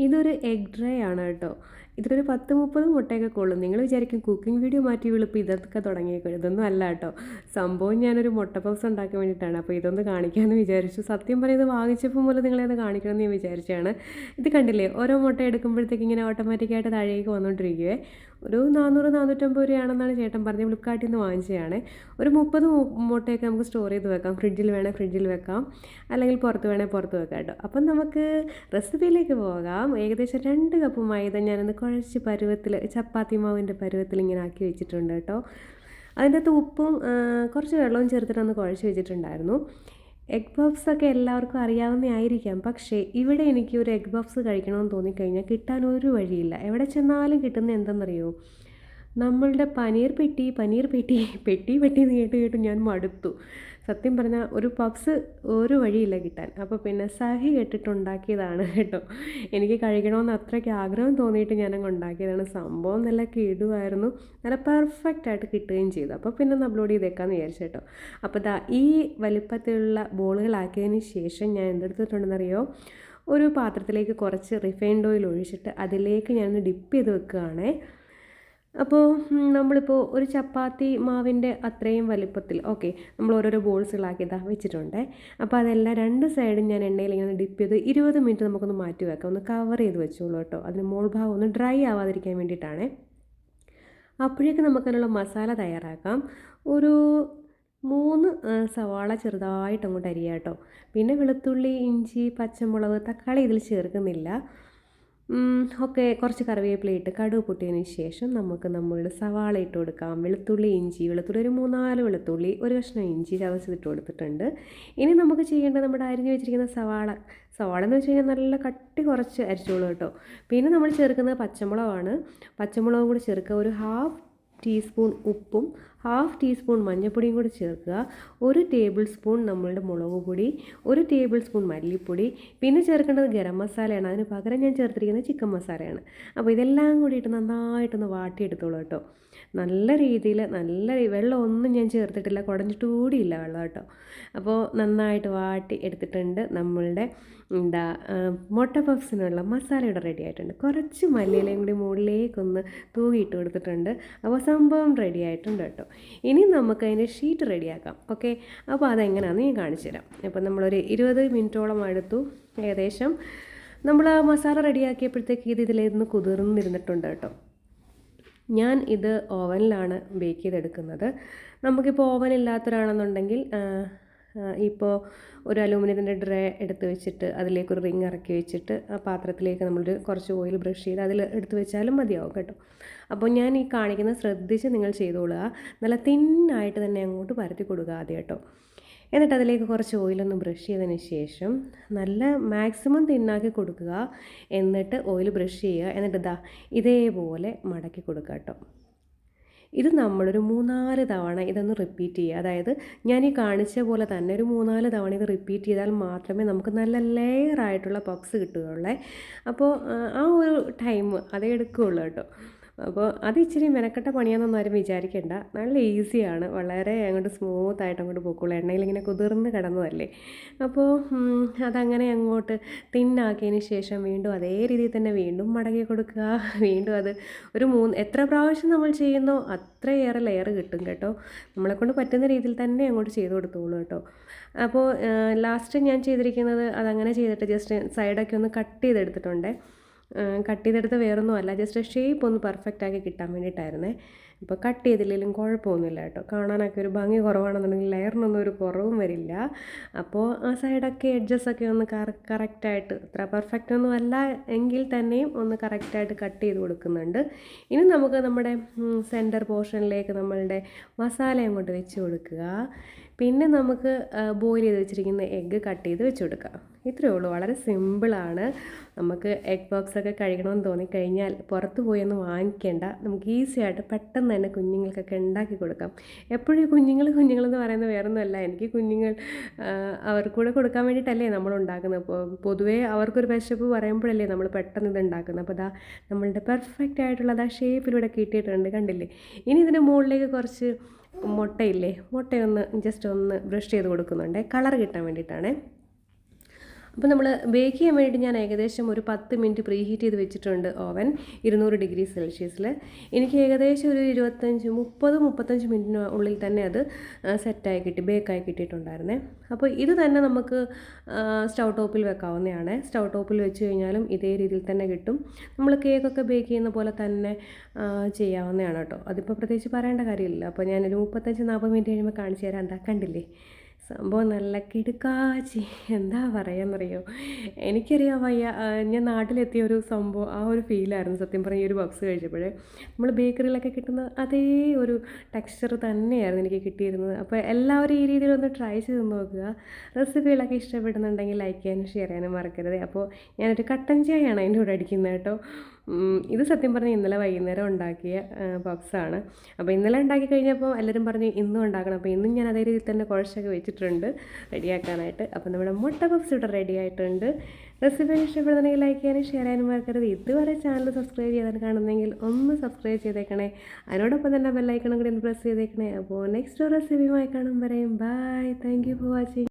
ഇതൊരു egg dry ആണ് കേട്ടോ. ഇതിലൊരു 10-30 മുട്ടയൊക്കെ കൊള്ളും. നിങ്ങൾ വിചാരിക്കും കുക്കിംഗ് വീഡിയോ മാറ്റി വിളിപ്പോൾ ഇതൊക്കെ തുടങ്ങിയേക്കും. ഇതൊന്നും അല്ല കേട്ടോ. സംഭവം ഞാനൊരു മുട്ട പപ്സ് ഉണ്ടാക്കാൻ വേണ്ടിയിട്ടാണ്. അപ്പോൾ ഇതൊന്ന് കാണിക്കാമെന്ന് വിചാരിച്ചു. സത്യം പറഞ്ഞാൽ ഇത് വാങ്ങിച്ചപ്പോൾ മുതൽ നിങ്ങളത് കാണിക്കണമെന്ന് ഞാൻ വിചാരിച്ചാണ്. ഇത് കണ്ടില്ലേ, ഓരോ മുട്ട എടുക്കുമ്പോഴത്തേക്ക് ഇങ്ങനെ ഓട്ടോമാറ്റിക്കായിട്ട് താഴേക്ക് വന്നുകൊണ്ടിരിക്കുവേ. ഒരു 400-450 രൂപയാണെന്നാണ് ചേട്ടൻ പറഞ്ഞത്. ഫ്ലിപ്കാർട്ടിൽ നിന്ന് വാങ്ങിച്ചതാണ്. ഒരു 30 മുട്ടയൊക്കെ നമുക്ക് സ്റ്റോർ ചെയ്ത് വെക്കാം. ഫ്രിഡ്ജിൽ വേണേൽ ഫ്രിഡ്ജിൽ വെക്കാം, അല്ലെങ്കിൽ പുറത്ത് വേണേൽ പുറത്ത് വെക്കാം കേട്ടോ. അപ്പം നമുക്ക് റെസിപ്പിയിലേക്ക് പോകാം. ഏകദേശം 2 കപ്പ് മൈദ ഞാനൊന്ന് കുഴച്ച് പരുവത്തിൽ, ചപ്പാത്തി മാവിൻ്റെ പരുവത്തിൽ ഇങ്ങനെ ആക്കി വെച്ചിട്ടുണ്ട് കേട്ടോ. അതിൻ്റെ അകത്ത് ഉപ്പും കുറച്ച് വെള്ളവും ചേർത്തിട്ടൊന്ന് കുഴച്ച് വെച്ചിട്ടുണ്ടായിരുന്നു. എഗ് പഫ്സൊക്കെ എല്ലാവർക്കും അറിയാവുന്നതായിരിക്കാം. പക്ഷേ ഇവിടെ എനിക്ക് ഒരു എഗ് പഫ്സ് കഴിക്കണമെന്ന് തോന്നിക്കഴിഞ്ഞാൽ കിട്ടാൻ ഒരു വഴിയില്ല. എവിടെ ചെന്നാലും കിട്ടുന്ന എന്തെന്നറിയോ, നമ്മളുടെ പനീർ പെട്ടി പെട്ടി എന്ന് കേട്ട് കേട്ട് ഞാൻ മടുത്തു. സത്യം പറഞ്ഞാൽ ഒരു പഫ്സ് ഒരു വഴിയില്ല കിട്ടാൻ. അപ്പോൾ പിന്നെ സഹി കെട്ടിട്ടുണ്ടാക്കിയതാണ് കേട്ടോ. എനിക്ക് കഴിക്കണമെന്ന് അത്രയ്ക്ക് ആഗ്രഹം തോന്നിയിട്ട് ഞാനങ്ങ് ഉണ്ടാക്കിയതാണ്. സംഭവം നല്ല കിടുവായിരുന്നു. നല്ല പെർഫെക്റ്റായിട്ട് കിട്ടുകയും ചെയ്തു. അപ്പോൾ പിന്നെ ഒന്ന് അപ്ലോഡ് ചെയ്തേക്കാമെന്ന് വിചാരിച്ചു കേട്ടോ. അപ്പോൾ ഈ വലിപ്പത്തിലുള്ള ബോളുകളാക്കിയതിന് ശേഷം ഞാൻ എന്തെടുത്തിട്ടുണ്ടെന്നറിയോ, ഒരു പാത്രത്തിലേക്ക് കുറച്ച് റിഫൈൻഡ് ഓയിൽ ഒഴിച്ചിട്ട് അതിലേക്ക് ഞാനൊന്ന് ഡിപ്പ് ചെയ്ത് വെക്കുകയാണേ. അപ്പോൾ നമ്മളിപ്പോൾ ഒരു ചപ്പാത്തി മാവിൻ്റെ അത്രയും വലിപ്പത്തിൽ നമ്മൾ ഓരോരോ ബോൾസുകളാക്കി വെച്ചിട്ടുണ്ട്. അപ്പോൾ അതെല്ലാം 2 സൈഡും ഞാൻ എണ്ണയിൽ ഇങ്ങനെ ഡിപ്പ് ചെയ്ത് 20 മിനിറ്റ് നമുക്കൊന്ന് മാറ്റി വെക്കാം. ഒന്ന് കവർ ചെയ്ത് വെച്ചോളൂ കേട്ടോ. അതിന് മോൾ ഭാഗം ഒന്ന് ഡ്രൈ ആവാതിരിക്കാൻ വേണ്ടിയിട്ടാണ്. അപ്പോഴേക്ക് നമുക്കതിനുള്ള മസാല തയ്യാറാക്കാം. ഒരു 3 സവാള ചെറുതായിട്ട് അങ്ങോട്ട് അരിയാം കേട്ടോ. പിന്നെ വെളുത്തുള്ളി, ഇഞ്ചി, പച്ചമുളക്, തക്കാളി ഇതിൽ ചേർക്കുന്നില്ല. കുറച്ച് കറിവേപ്പില ഇട്ട് കടുക് പൊട്ടിയതിന് ശേഷം നമുക്ക് നമ്മളുടെ സവാള ഇട്ട് കൊടുക്കാം. വെളുത്തുള്ളി ഒരു 3-4 വെളുത്തുള്ളി, ഒരു കഷ്ണം ഇഞ്ചി ചതച്ചിട്ട് കൊടുത്തിട്ടുണ്ട്. ഇനി നമുക്ക് ചെയ്യേണ്ടത് നമ്മുടെ അരിഞ്ഞ് വെച്ചിരിക്കുന്ന സവാള എന്ന് വെച്ച് കഴിഞ്ഞാൽ നല്ല കട്ടി കുറച്ച് അരിച്ചോളൂ കേട്ടോ. പിന്നെ നമ്മൾ ചേർക്കുന്നത് പച്ചമുളകും കൂടി ചേർക്കുക. ഒരു 1/2 ടീസ്പൂൺ ഉപ്പും 1/2 ടീസ്പൂൺ മഞ്ഞൾപ്പൊടിയും കൂടി ചേർക്കുക. 1 ടേബിൾ സ്പൂൺ നമ്മളുടെ മുളക് പൊടി, 1 ടേബിൾ സ്പൂൺ മല്ലിപ്പൊടി. പിന്നെ ചേർക്കേണ്ടത് ഗരം മസാലയാണ്. അതിന് പകരം ഞാൻ ചേർത്തിരിക്കുന്നത് ചിക്കൻ മസാലയാണ്. അപ്പോൾ ഇതെല്ലാം കൂടിയിട്ട് നന്നായിട്ടൊന്ന് വാട്ടിയെടുത്തോളൂ കേട്ടോ. നല്ല രീതിയിൽ വെള്ളം ഒന്നും ഞാൻ ചേർത്തിട്ടില്ല, കുടഞ്ഞിട്ട് കൂടിയില്ല വെള്ളം കേട്ടോ. അപ്പോൾ നന്നായിട്ട് വാട്ടി എടുത്തിട്ടുണ്ട്. നമ്മളുടെ മുട്ട പഫ്സിനുള്ള മസാല ഇവിടെ റെഡി ആയിട്ടുണ്ട്. കുറച്ച് മല്ലിയിലയും കൂടി മുകളിലേക്കൊന്ന് തൂകിയിട്ട് കൊടുത്തിട്ടുണ്ട്. അപ്പോൾ സംഭവം റെഡി ആയിട്ടുണ്ട് കേട്ടോ. ഇനി നമുക്ക് അതിൻ്റെ ഷീറ്റ് റെഡിയാക്കാം. അപ്പോൾ അതെങ്ങനെയാണെന്ന് ഞാൻ കാണിച്ചു തരാം. അപ്പോൾ നമ്മളൊരു 20 മിനിറ്റോളം എടുത്തു. ഏകദേശം നമ്മൾ ആ മസാല റെഡിയാക്കിയപ്പോഴത്തേക്ക് ഇതിലേന്ന് കുതിർന്നിരുന്നിട്ടുണ്ട് കേട്ടോ. ഞാൻ ഇത് ഓവനിലാണ് ബേക്ക് ചെയ്തെടുക്കുന്നത്. നമുക്കിപ്പോൾ ഓവൻ ഇല്ലാത്തവരാണെന്നുണ്ടെങ്കിൽ ഇപ്പോൾ ഒരു അലൂമിനിയത്തിൻ്റെ ട്രേ എടുത്ത് വെച്ചിട്ട് അതിലേക്കൊരു റിങ് ഇറക്കി വെച്ചിട്ട് ആ പാത്രത്തിലേക്ക് നമ്മളൊരു കുറച്ച് ഓയിൽ ബ്രഷ് ചെയ്ത് അതിൽ എടുത്ത് വെച്ചാലും മതിയാവും കേട്ടോ. അപ്പോൾ ഞാൻ ഈ കാണിക്കുന്നത് ശ്രദ്ധിച്ച് നിങ്ങൾ ചെയ്തോളുക. നല്ല തിന്നായിട്ട് തന്നെ അങ്ങോട്ട് പരത്തി കൊടുക്കുക ആദ്യം കേട്ടോ. എന്നിട്ട് അതിലേക്ക് കുറച്ച് ഓയിലൊന്ന് ബ്രഷ് ചെയ്തതിന് ശേഷം നല്ല മാക്സിമം തിന്നാക്കി കൊടുക്കുക. എന്നിട്ട് ഓയിൽ ബ്രഷ് ചെയ്യുക. എന്നിട്ട് ഇതേപോലെ മടക്കി കൊടുക്കുക കേട്ടോ. ഇത് നമ്മളൊരു 3-4 തവണ ഇതൊന്ന് റിപ്പീറ്റ് ചെയ്യുക. അതായത് ഞാൻ ഈ കാണിച്ച പോലെ തന്നെ ഒരു 3-4 തവണ ഇത് റിപ്പീറ്റ് ചെയ്താൽ മാത്രമേ നമുക്ക് നല്ല ലെയറായിട്ടുള്ള പഫ്സ് കിട്ടുകയുള്ളൂ. അപ്പോൾ ആ ഒരു ടൈം അതേ എടുക്കുകയുള്ളൂ കേട്ടോ. അപ്പോൾ അത് ഇച്ചിരി മെനക്കെട്ട പണിയാണെന്നൊന്നും ആരും വിചാരിക്കേണ്ട. നല്ല ഈസിയാണ്. വളരെ അങ്ങോട്ട് സ്മൂത്തായിട്ട് അങ്ങോട്ട് പോയിക്കോളൂ. എണ്ണയിലിങ്ങനെ കുതിർന്ന് കിടന്നതല്ലേ. അപ്പോൾ അതങ്ങനെ അങ്ങോട്ട് തിന്നാക്കിയതിന് ശേഷം വീണ്ടും അതേ രീതിയിൽ തന്നെ വീണ്ടും മടക്കി കൊടുക്കുക. വീണ്ടും അത് ഒരു എത്ര പ്രാവശ്യം നമ്മൾ ചെയ്യുന്നോ അത്രയേറെ ലെയർ കിട്ടും കേട്ടോ. നമ്മളെക്കൊണ്ട് പറ്റുന്ന രീതിയിൽ തന്നെ അങ്ങോട്ട് ചെയ്ത് കൊടുത്തോളൂ കേട്ടോ. അപ്പോൾ ലാസ്റ്റ് ഞാൻ ചെയ്തിരിക്കുന്നത് അതങ്ങനെ ചെയ്തിട്ട് ജസ്റ്റ് സൈഡൊക്കെ ഒന്ന് കട്ട് ചെയ്തെടുത്തിട്ടുണ്ട്. കട്ട് ചെയ്തെടുത്ത് വേറൊന്നും അല്ല, ജസ്റ്റ് ഷേപ്പ് ഒന്ന് പെർഫെക്റ്റാക്കി കിട്ടാൻ വേണ്ടിയിട്ടായിരുന്നേ. ഇപ്പോൾ കട്ട് ചെയ്തില്ലെങ്കിലും കുഴപ്പമൊന്നുമില്ല കേട്ടോ. കാണാനൊക്കെ ഒരു ഭംഗി കുറവാണെന്നുണ്ടെങ്കിൽ ലെയറിനൊന്നും ഒരു കുറവും വരില്ല. അപ്പോൾ ആ സൈഡൊക്കെ എഡ്ജസൊക്കെ ഒന്ന് കറക്റ്റായിട്ട്, അത്ര പെർഫെക്റ്റ് ഒന്നും അല്ല എങ്കിൽ തന്നെയും ഒന്ന് കറക്റ്റായിട്ട് കട്ട് ചെയ്ത് കൊടുക്കുന്നുണ്ട്. ഇനി നമുക്ക് നമ്മുടെ സെൻറ്റർ പോർഷനിലേക്ക് നമ്മളുടെ മസാല അങ്ങോട്ട് വെച്ച് കൊടുക്കുക. പിന്നെ നമുക്ക് ബോയിൽ ചെയ്ത് വെച്ചിരിക്കുന്ന എഗ്ഗ് കട്ട് ചെയ്ത് വെച്ച് കൊടുക്കാം. ഇത്രയേ ഉള്ളൂ. വളരെ സിമ്പിളാണ്. നമുക്ക് എഗ് പഫ്സൊക്കെ കഴിക്കണമെന്ന് തോന്നിക്കഴിഞ്ഞാൽ പുറത്ത് പോയൊന്നും വാങ്ങിക്കേണ്ട. നമുക്ക് ഈസി ആയിട്ട് പെട്ടെന്ന് തന്നെ കുഞ്ഞുങ്ങൾക്കൊക്കെ ഉണ്ടാക്കി കൊടുക്കാം. എപ്പോഴും കുഞ്ഞുങ്ങളെന്ന് പറയുന്നത് വേറൊന്നുമല്ല. എനിക്ക് കുഞ്ഞുങ്ങൾ അവർക്കൂടെ കൊടുക്കാൻ വേണ്ടിയിട്ടല്ലേ നമ്മൾ ഉണ്ടാക്കുന്നത്. അപ്പോൾ പൊതുവേ അവർക്കൊരു വിശപ്പ് പറയുമ്പോഴല്ലേ നമ്മൾ പെട്ടെന്ന് ഇത് ഉണ്ടാക്കുന്നത്. അപ്പോൾ നമ്മളുടെ പെർഫെക്റ്റ് ആയിട്ടുള്ള ഷേപ്പിലൂടെ കിട്ടിയിട്ടുണ്ട്, കണ്ടില്ലേ. ഇനി ഇതിൻ്റെ മുകളിലേക്ക് കുറച്ച് മുട്ടയൊന്ന് ജസ്റ്റ് ഒന്ന് ബ്രഷ് ചെയ്ത് കൊടുക്കുന്നുണ്ട്, കളർ കിട്ടാൻ വേണ്ടിയിട്ടാണ്. അപ്പോൾ നമ്മൾ ബേക്ക് ചെയ്യാൻ വേണ്ടി ഞാൻ ഏകദേശം ഒരു 10 മിനിറ്റ് പ്രീ ഹീറ്റ് ചെയ്ത് വെച്ചിട്ടുണ്ട് ഓവൻ 200 ഡിഗ്രി സെൽഷ്യസിൽ. എനിക്ക് ഏകദേശം ഒരു 35 മിനിറ്റിന് ഉള്ളിൽ തന്നെ അത് സെറ്റായി കിട്ടി, ബേക്കായി കിട്ടിയിട്ടുണ്ടായിരുന്നേ. അപ്പോൾ ഇത് തന്നെ നമുക്ക് സ്റ്റൗ ടോപ്പിൽ വെക്കാവുന്നതാണ്. സ്റ്റൗ ടോപ്പിൽ വെച്ച് കഴിഞ്ഞാലും ഇതേ രീതിയിൽ തന്നെ കിട്ടും. നമ്മൾ കേക്കൊക്കെ ബേക്ക് ചെയ്യുന്ന പോലെ തന്നെ ചെയ്യാവുന്നതാണ് കേട്ടോ. അതിപ്പോൾ പ്രത്യേകിച്ച് പറയേണ്ട കാര്യമില്ല. അപ്പോൾ ഞാനൊരു 35-40 മിനിറ്റ് കഴിയുമ്പോൾ കാണിച്ചു തരാം. എന്താ കണ്ടില്ലേ, സംഭവം നല്ല കിടുക്കാച്ചി. എന്താ പറയാന്നറിയോ, എനിക്കറിയാൻ വയ്യ. ഞാൻ നാട്ടിലെത്തിയ ഒരു സംഭവം, ആ ഒരു ഫീലായിരുന്നു സത്യം പറഞ്ഞ ഈ ഒരു പപ്സ് കഴിച്ചപ്പോഴേ. നമ്മൾ ബേക്കറിയിലൊക്കെ കിട്ടുന്ന അതേ ഒരു ടെക്സ്ചർ തന്നെയായിരുന്നു എനിക്ക് കിട്ടിയിരുന്നത്. അപ്പോൾ എല്ലാവരും ഈ രീതിയിലൊന്ന് ട്രൈ ചെയ്ത് നോക്കുക. റെസിപ്പികളൊക്കെ ഇഷ്ടപ്പെടുന്നുണ്ടെങ്കിൽ ലൈക്ക് ചെയ്യാനും ഷെയർ ചെയ്യാനും മറക്കരുത്. അപ്പോൾ ഞാനൊരു കട്ടൻ ചായയാണ് അതിൻ്റെ കൂടെ അടിക്കുന്നത് കേട്ടോ. ഇത് സത്യം പറഞ്ഞാൽ ഇന്നലെ വൈകുന്നേരം ഉണ്ടാക്കിയ പപ്സാണ്. അപ്പോൾ ഇന്നലെ ഉണ്ടാക്കി കഴിഞ്ഞപ്പോൾ എല്ലാവരും പറഞ്ഞ് ഇന്നും ഉണ്ടാക്കണം. അപ്പോൾ ഇന്നും ഞാൻ അതേ രീതിയിൽ തന്നെ കുഴച്ചൊക്കെ വെച്ചിട്ടുണ്ട് റെഡിയാക്കാനായിട്ട്. അപ്പോൾ നമ്മുടെ മുട്ട പപ്സ് ഇവിടെ റെഡി ആയിട്ടുണ്ട്. റെസിപ്പി ഇഷ്ടപ്പെടുന്നുണ്ടെങ്കിൽ ലൈക്ക് ചെയ്യാനും ഷെയർ ചെയ്യാനും മറക്കരുത്. ഇതുവരെ ചാനൽ സബ്സ്ക്രൈബ് ചെയ്താൽ കാണുന്നെങ്കിൽ ഒന്ന് സബ്സ്ക്രൈബ് ചെയ്തേക്കണേ. അതിനോടൊപ്പം തന്നെ ബെല്ലൈക്കണും കൂടി ഒന്ന് പ്രസ് ചെയ്തേക്കണേ. അപ്പോൾ നെക്സ്റ്റ് റെസിപ്പിയുമായി കാണും വരെയും bye. Thank you for watching.